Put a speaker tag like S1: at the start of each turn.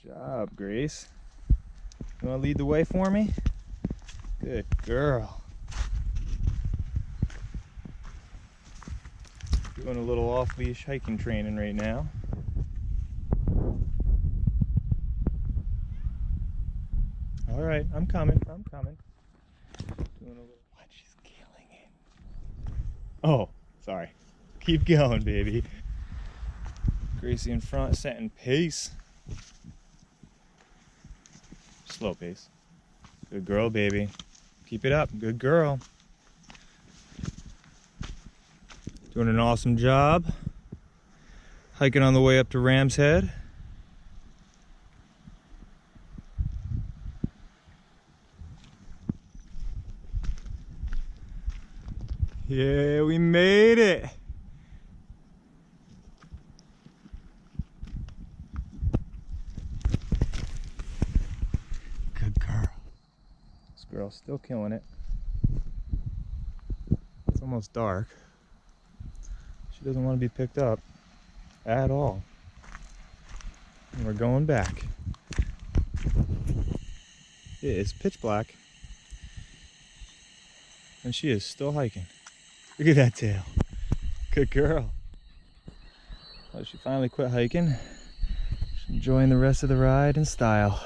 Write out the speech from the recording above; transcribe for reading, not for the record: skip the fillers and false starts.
S1: job, Grace. You want to lead the way for me? Good girl. Doing a little off-leash hiking training right now. All right, I'm coming. Doing a little. What? She's killing it. Oh, sorry. Keep going, baby. Gracie in front, setting pace. Slow pace. Good girl, baby. Keep it up. Good girl. Doing an awesome job. Hiking on the way up to Ram's Head. Yeah, we made it. Good girl. This girl's still killing it. It's almost dark. She doesn't want to be picked up at all. And we're going back. It is pitch black. And she is still hiking. Look at that tail. Good girl. Well, she finally quit hiking. She's enjoying the rest of the ride in style.